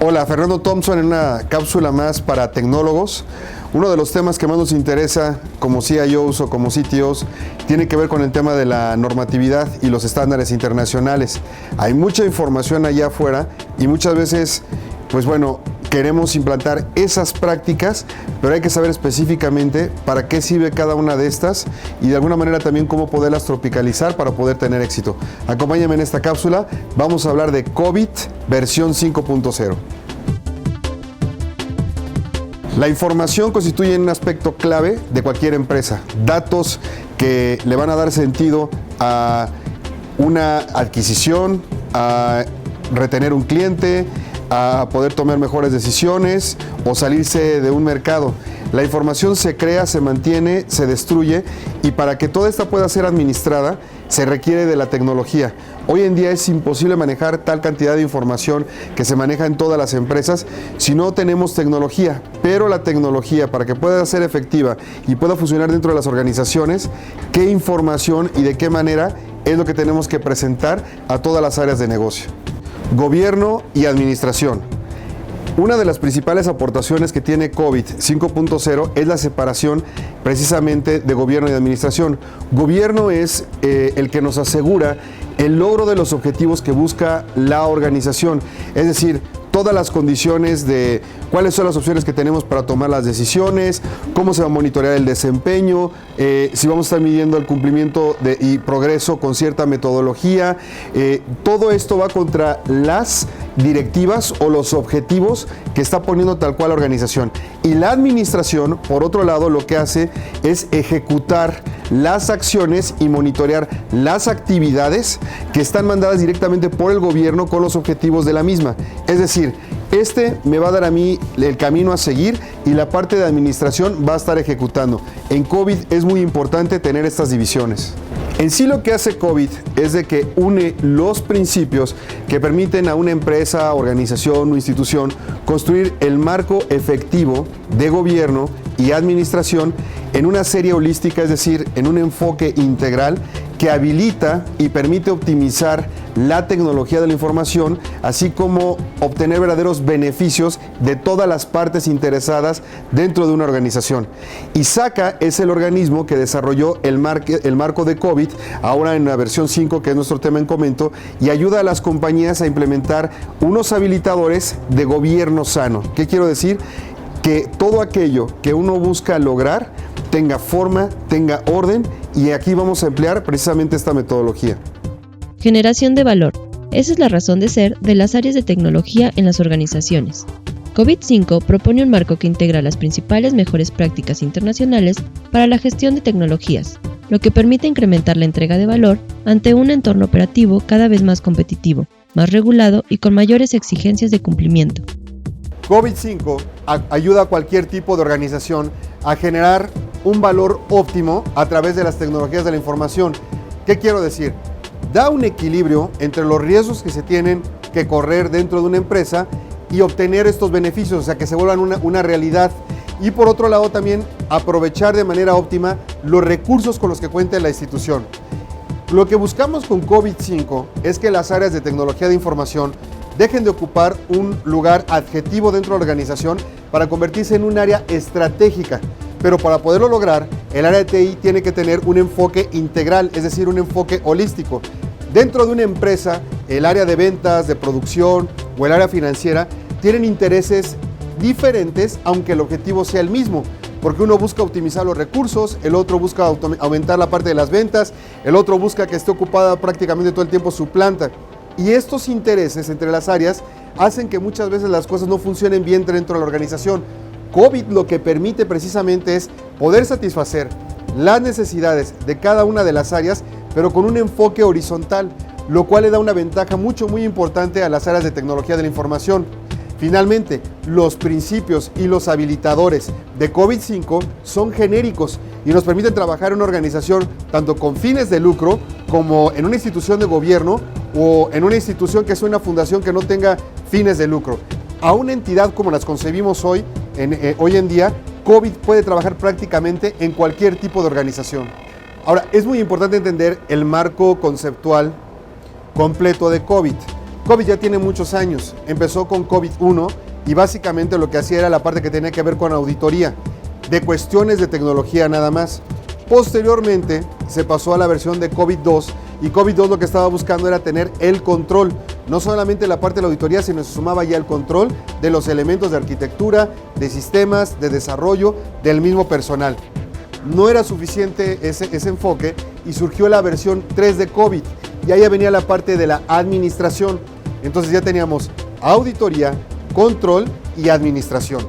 Hola, Fernando Thompson en una cápsula más para tecnólogos. Uno de los temas que más nos interesa como CIOs o como CTOs tiene que ver con el tema de la normatividad y los estándares internacionales. Hay mucha información allá afuera y muchas veces, pues bueno, queremos implantar esas prácticas, pero hay que saber específicamente para qué sirve cada una de estas y de alguna manera también cómo poderlas tropicalizar para poder tener éxito. Acompáñame en esta cápsula, vamos a hablar de COVID versión 5.0. La información constituye un aspecto clave de cualquier empresa. Datos que le van a dar sentido a una adquisición, a retener un cliente, a poder tomar mejores decisiones o salirse de un mercado. La información se crea, se mantiene, se destruye y para que toda esta pueda ser administrada se requiere de la tecnología. Hoy en día es imposible manejar tal cantidad de información que se maneja en todas las empresas si no tenemos tecnología, pero la tecnología para que pueda ser efectiva y pueda funcionar dentro de las organizaciones, qué información y de qué manera es lo que tenemos que presentar a todas las áreas de negocio. Gobierno y administración. Una de las principales aportaciones que tiene COVID 5.0 es la separación precisamente de gobierno y administración. Gobierno es el que nos asegura el logro de los objetivos que busca la organización, es decir, todas las condiciones de cuáles son las opciones que tenemos para tomar las decisiones, cómo se va a monitorear el desempeño, si vamos a estar midiendo el cumplimiento y progreso con cierta metodología. Todo esto va contra las directivas o los objetivos que está poniendo tal cual la organización. Y la administración, por otro lado, lo que hace es ejecutar las acciones y monitorear las actividades que están mandadas directamente por el gobierno con los objetivos de la misma. Es decir, me va a dar a mí el camino a seguir y la parte de administración va a estar ejecutando. En COVID es muy importante tener estas divisiones. En sí lo que hace COVID es de que une los principios que permiten a una empresa, organización o institución construir el marco efectivo de gobierno y administración en una serie holística, es decir, en un enfoque integral que habilita y permite optimizar la tecnología de la información, así como obtener verdaderos beneficios de todas las partes interesadas dentro de una organización. ISACA es el organismo que desarrolló el marco de COVID, ahora en la versión 5, que es nuestro tema en comento, y ayuda a las compañías a implementar unos habilitadores de gobierno sano. ¿Qué quiero decir? Que todo aquello que uno busca lograr tenga forma, tenga orden, y aquí vamos a emplear precisamente esta metodología. Generación de valor. Esa es la razón de ser de las áreas de tecnología en las organizaciones. COVID-5 propone un marco que integra las principales mejores prácticas internacionales para la gestión de tecnologías, lo que permite incrementar la entrega de valor ante un entorno operativo cada vez más competitivo, más regulado y con mayores exigencias de cumplimiento. COVID-5 ayuda a cualquier tipo de organización a generar un valor óptimo a través de las tecnologías de la información. ¿Qué quiero decir? Da un equilibrio entre los riesgos que se tienen que correr dentro de una empresa y obtener estos beneficios, o sea, que se vuelvan una realidad. Y por otro lado también aprovechar de manera óptima los recursos con los que cuenta la institución. Lo que buscamos con COVID-5 es que las áreas de tecnología de información dejen de ocupar un lugar adjetivo dentro de la organización para convertirse en un área estratégica. Pero para poderlo lograr, el área de TI tiene que tener un enfoque integral, es decir, un enfoque holístico. Dentro de una empresa, el área de ventas, de producción o el área financiera tienen intereses diferentes, aunque el objetivo sea el mismo, porque uno busca optimizar los recursos, el otro busca aumentar la parte de las ventas, el otro busca que esté ocupada prácticamente todo el tiempo su planta. Y estos intereses entre las áreas hacen que muchas veces las cosas no funcionen bien dentro de la organización. COVID lo que permite precisamente es poder satisfacer las necesidades de cada una de las áreas, pero con un enfoque horizontal, lo cual le da una ventaja muy importante a las áreas de tecnología de la información. Finalmente, los principios y los habilitadores de COVID-5 son genéricos y nos permiten trabajar en una organización tanto con fines de lucro como en una institución de gobierno o en una institución que es una fundación que no tenga fines de lucro. A una entidad como las concebimos hoy en día, COVID puede trabajar prácticamente en cualquier tipo de organización. Ahora, es muy importante entender el marco conceptual completo de COVID. COVID ya tiene muchos años. Empezó con COVID-1 y básicamente lo que hacía era la parte que tenía que ver con auditoría, de cuestiones de tecnología nada más. Posteriormente se pasó a la versión de COVID-2 y COVID-2 lo que estaba buscando era tener el control, no solamente la parte de la auditoría, sino se sumaba ya el control de los elementos de arquitectura, de sistemas, de desarrollo, del mismo personal. No era suficiente ese enfoque y surgió la versión 3 de COVID y ahí venía la parte de la administración. Entonces ya teníamos auditoría, control y administración.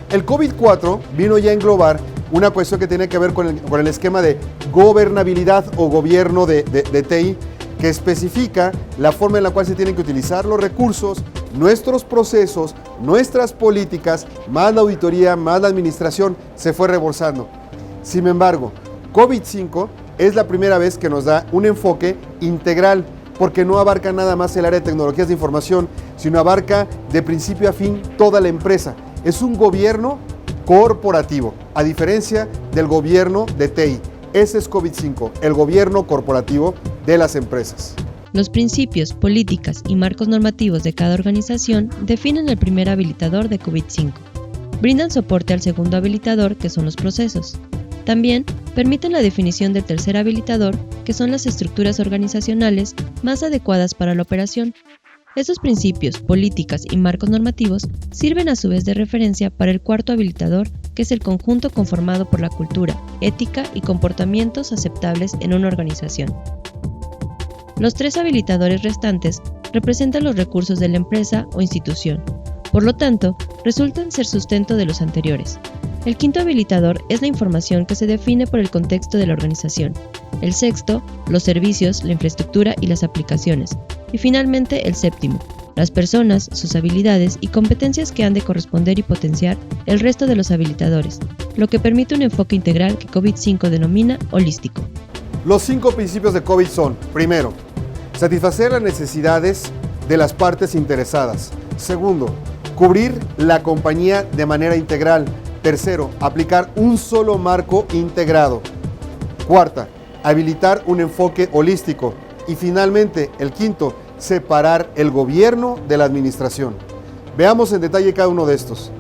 El COVID-4 vino ya a englobar una cuestión que tiene que ver con el esquema de gobernabilidad o gobierno de TI, que especifica la forma en la cual se tienen que utilizar los recursos, nuestros procesos, nuestras políticas, más la auditoría, más la administración, se fue reforzando. Sin embargo, COVID-5 es la primera vez que nos da un enfoque integral, porque no abarca nada más el área de tecnologías de información, sino abarca de principio a fin toda la empresa. Es un gobierno corporativo, a diferencia del gobierno de TI. Ese es COVID-5, el gobierno corporativo de las empresas. Los principios, políticas y marcos normativos de cada organización definen el primer habilitador de COVID-5. Brindan soporte al segundo habilitador, que son los procesos. También permiten la definición del tercer habilitador, que son las estructuras organizacionales más adecuadas para la operación. Estos principios, políticas y marcos normativos sirven a su vez de referencia para el cuarto habilitador, que es el conjunto conformado por la cultura, ética y comportamientos aceptables en una organización. Los tres habilitadores restantes representan los recursos de la empresa o institución. Por lo tanto, resultan ser sustento de los anteriores. El quinto habilitador es la información que se define por el contexto de la organización. El sexto, los servicios, la infraestructura y las aplicaciones. Y finalmente, el séptimo, las personas, sus habilidades y competencias que han de corresponder y potenciar el resto de los habilitadores, lo que permite un enfoque integral que COVID-5 denomina holístico. Los 5 principios de COVID son: primero, satisfacer las necesidades de las partes interesadas. Segundo, cubrir la compañía de manera integral. Tercero, aplicar un solo marco integrado. Cuarta, habilitar un enfoque holístico. Y finalmente, el quinto, separar el gobierno de la administración. Veamos en detalle cada uno de estos.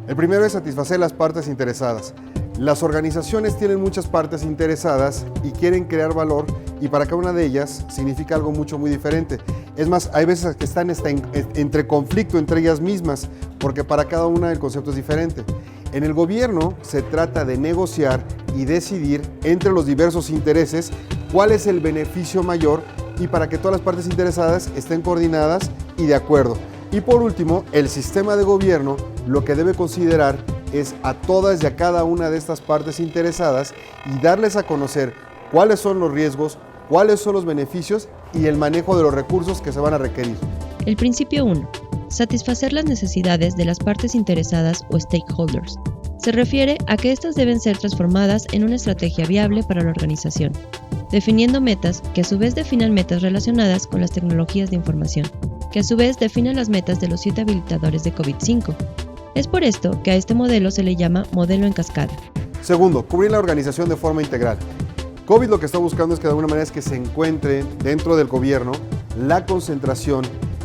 El primero es satisfacer las partes interesadas. Las organizaciones tienen muchas partes interesadas y quieren crear valor, y para cada una de ellas significa algo muy diferente. Es más, hay veces que están entre conflicto entre ellas mismas, porque para cada una el concepto es diferente. En el gobierno se trata de negociar y decidir entre los diversos intereses cuál es el beneficio mayor y para que todas las partes interesadas estén coordinadas y de acuerdo. Y por último, el sistema de gobierno lo que debe considerar es a todas y a cada una de estas partes interesadas y darles a conocer cuáles son los riesgos, cuáles son los beneficios y el manejo de los recursos que se van a requerir. El principio 1. Satisfacer las necesidades de las partes interesadas o stakeholders. Se refiere a que éstas deben ser transformadas en una estrategia viable para la organización, definiendo metas que a su vez definan metas relacionadas con las tecnologías de información, que a su vez definen las metas de los 7 habilitadores de COVID-5. Es por esto que a este modelo se le llama modelo en cascada. Segundo, cubrir la organización de forma integral. COVID lo que está buscando es que de alguna manera es que se encuentre dentro del gobierno la concentración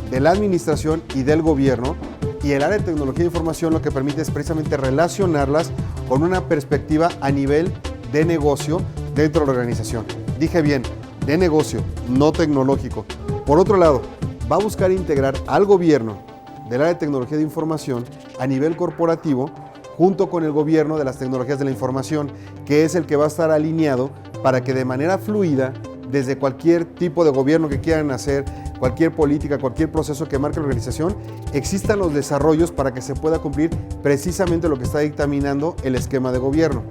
de la administración y del gobierno, y el área de tecnología de información lo que permite es precisamente relacionarlas con una perspectiva a nivel de negocio dentro de la organización. Dije bien, de negocio, no tecnológico. Por otro lado, va a buscar integrar al gobierno del área de tecnología de información a nivel corporativo junto con el gobierno de las tecnologías de la información, que es el que va a estar alineado para que de manera fluida, desde cualquier tipo de gobierno que quieran hacer, cualquier política, cualquier proceso que marque la organización, existan los desarrollos para que se pueda cumplir precisamente lo que está dictaminando el esquema de gobierno.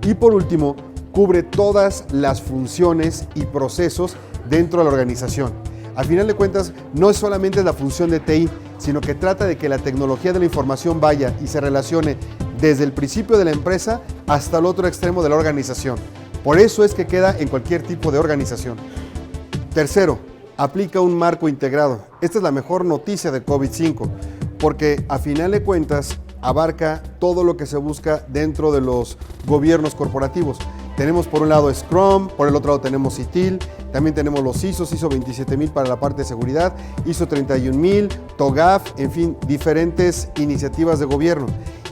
Y por último, cubre todas las funciones y procesos dentro de la organización. Al final de cuentas, no es solamente la función de TI, sino que trata de que la tecnología de la información vaya y se relacione desde el principio de la empresa hasta el otro extremo de la organización. Por eso es que queda en cualquier tipo de organización. Tercero, aplica un marco integrado. Esta es la mejor noticia de COVID-5, porque a final de cuentas abarca todo lo que se busca dentro de los gobiernos corporativos, Tenemos por un lado Scrum, por el otro lado tenemos ITIL, también tenemos los ISO 27000 para la parte de seguridad, ISO 31000, TOGAF, en fin, diferentes iniciativas de gobierno.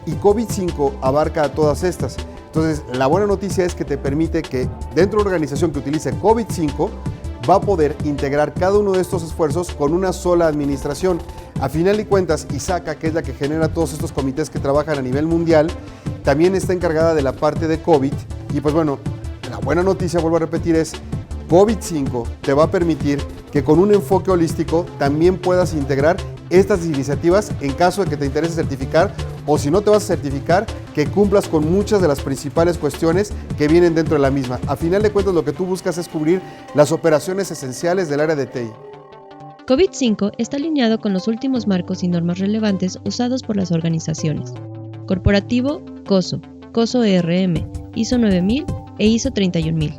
Y COVID-5 abarca a todas estas. Entonces, la buena noticia es que te permite que dentro de una organización que utilice COVID-5 va a poder integrar cada uno de estos esfuerzos con una sola administración. A final de cuentas, ISACA, que es la que genera todos estos comités que trabajan a nivel mundial, también está encargada de la parte de COVID. Y pues bueno, la buena noticia, vuelvo a repetir, es COVID-5 te va a permitir que con un enfoque holístico también puedas integrar estas iniciativas en caso de que te interese certificar, o si no te vas a certificar, que cumplas con muchas de las principales cuestiones que vienen dentro de la misma. A final de cuentas, lo que tú buscas es cubrir las operaciones esenciales del área de TI. COVID-5 está alineado con los últimos marcos y normas relevantes usados por las organizaciones. Corporativo, COSO, COSO ERM, ISO 9000 e ISO 31000.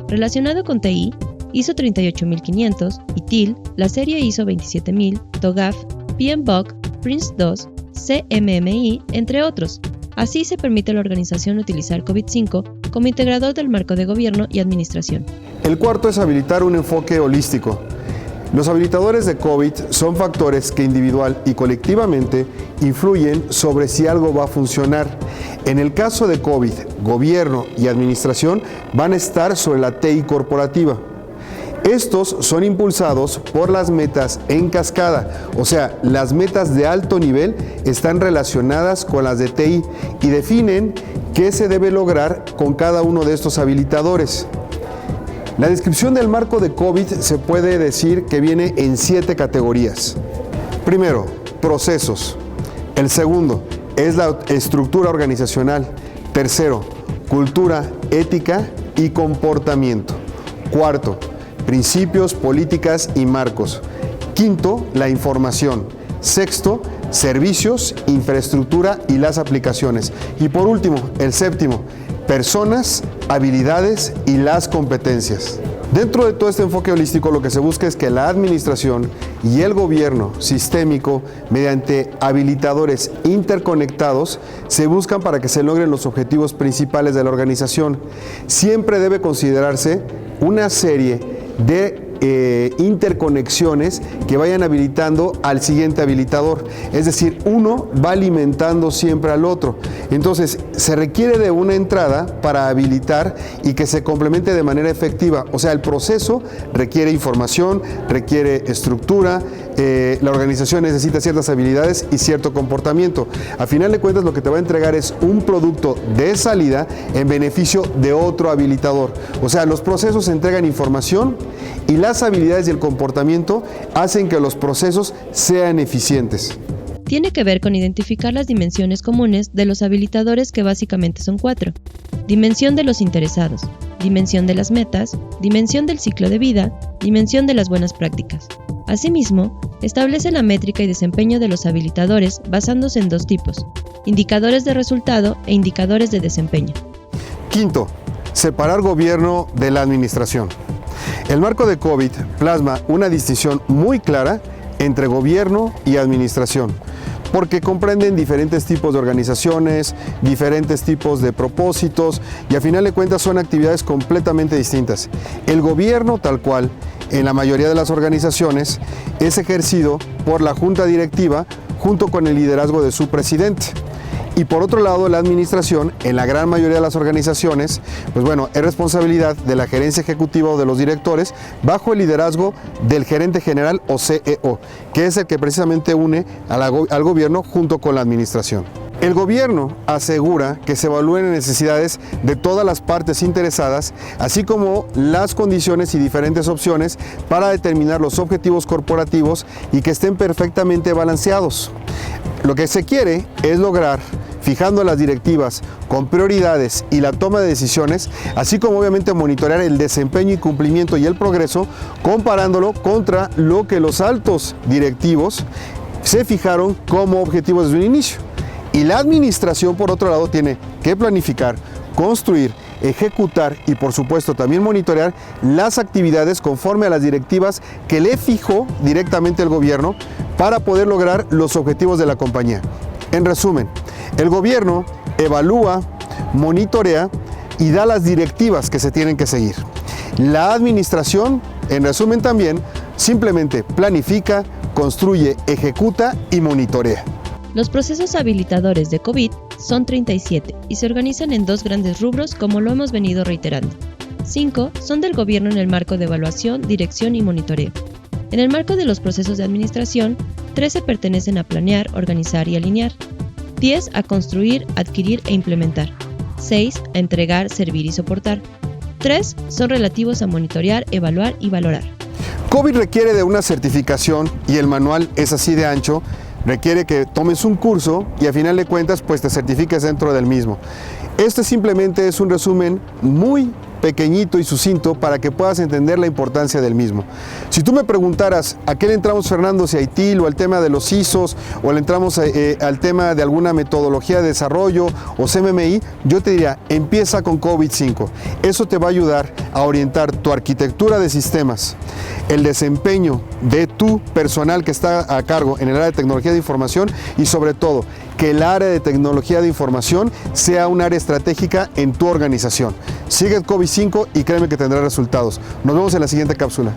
Relacionado con TI, ISO 38500, ITIL, la serie ISO 27000, TOGAF, PMBOK, PRINCE2, CMMI, entre otros. Así se permite a la organización utilizar COVID-5 como integrador del marco de gobierno y administración. El cuarto es habilitar un enfoque holístico. Los habilitadores de COVID son factores que individual y colectivamente influyen sobre si algo va a funcionar. En el caso de COVID, gobierno y administración van a estar sobre la TI corporativa. Estos son impulsados por las metas en cascada, o sea, las metas de alto nivel están relacionadas con las de TI y definen qué se debe lograr con cada uno de estos habilitadores. La descripción del marco de COVID se puede decir que viene en 7 categorías. Primero, procesos. El segundo es la estructura organizacional. Tercero, cultura, ética y comportamiento. Cuarto, principios, políticas y marcos. Quinto, la información. Sexto, servicios, infraestructura y las aplicaciones. Y por último, el séptimo, personas, habilidades y las competencias. Dentro de todo este enfoque holístico, lo que se busca es que la administración y el gobierno sistémico, mediante habilitadores interconectados, se buscan para que se logren los objetivos principales de la organización. Siempre debe considerarse una serie de interconexiones que vayan habilitando al siguiente habilitador, es decir, uno va alimentando siempre al otro. Entonces se requiere de una entrada para habilitar y que se complemente de manera efectiva, o sea, el proceso requiere información, requiere estructura, la organización necesita ciertas habilidades y cierto comportamiento. A final de cuentas, lo que te va a entregar es un producto de salida en beneficio de otro habilitador, o sea, los procesos entregan información y las habilidades y el comportamiento hacen que los procesos sean eficientes. Tiene que ver con identificar las dimensiones comunes de los habilitadores, que básicamente son 4. Dimensión de los interesados, dimensión de las metas, dimensión del ciclo de vida, dimensión de las buenas prácticas. Asimismo, establece la métrica y desempeño de los habilitadores basándose en 2 tipos: indicadores de resultado e indicadores de desempeño. Quinto, separar gobierno de la administración. El marco de COVID plasma una distinción muy clara entre gobierno y administración, porque comprenden diferentes tipos de organizaciones, diferentes tipos de propósitos y a final de cuentas son actividades completamente distintas. El gobierno tal cual, en la mayoría de las organizaciones, es ejercido por la junta directiva junto con el liderazgo de su presidente. Y por otro lado, la administración, en la gran mayoría de las organizaciones, pues bueno, es responsabilidad de la gerencia ejecutiva o de los directores bajo el liderazgo del gerente general o CEO, que es el que precisamente une al gobierno junto con la administración. El gobierno asegura que se evalúen las necesidades de todas las partes interesadas, así como las condiciones y diferentes opciones para determinar los objetivos corporativos y que estén perfectamente balanceados. Lo que se quiere es lograr, fijando las directivas con prioridades y la toma de decisiones, así como obviamente monitorear el desempeño y cumplimiento y el progreso, comparándolo contra lo que los altos directivos se fijaron como objetivos desde un inicio. Y la administración, por otro lado, tiene que planificar, construir, ejecutar y por supuesto también monitorear las actividades conforme a las directivas que le fijó directamente el gobierno para poder lograr los objetivos de la compañía. En resumen, el gobierno evalúa, monitorea, y da las directivas que se tienen que seguir. La administración, en resumen también, simplemente planifica, construye, ejecuta y monitorea. Los procesos habilitadores de COVID son 37 y se organizan en 2 grandes rubros, como lo hemos venido reiterando. 5 son del gobierno en el marco de evaluación, dirección y monitoreo. En el marco de los procesos de administración, 13 pertenecen a planear, organizar y alinear. 10 a construir, adquirir e implementar. 6 a entregar, servir y soportar. 3 son relativos a monitorear, evaluar y valorar. COVID requiere de una certificación y el manual es así de ancho. Requiere que tomes un curso y a final de cuentas pues te certifiques dentro del mismo. Este simplemente es un resumen muy pequeñito y sucinto para que puedas entender la importancia del mismo. Si tú me preguntaras a qué le entramos, Fernando, si a ITIL o al tema de los ISOs o le entramos al tema de alguna metodología de desarrollo o CMMI, yo te diría, empieza con COVID-5. Eso te va a ayudar a orientar tu arquitectura de sistemas, el desempeño de tu personal que está a cargo en el área de tecnología de información y sobre todo que el área de tecnología de información sea un área estratégica en tu organización. Sigue COVID-5 y créeme que tendrás resultados. Nos vemos en la siguiente cápsula.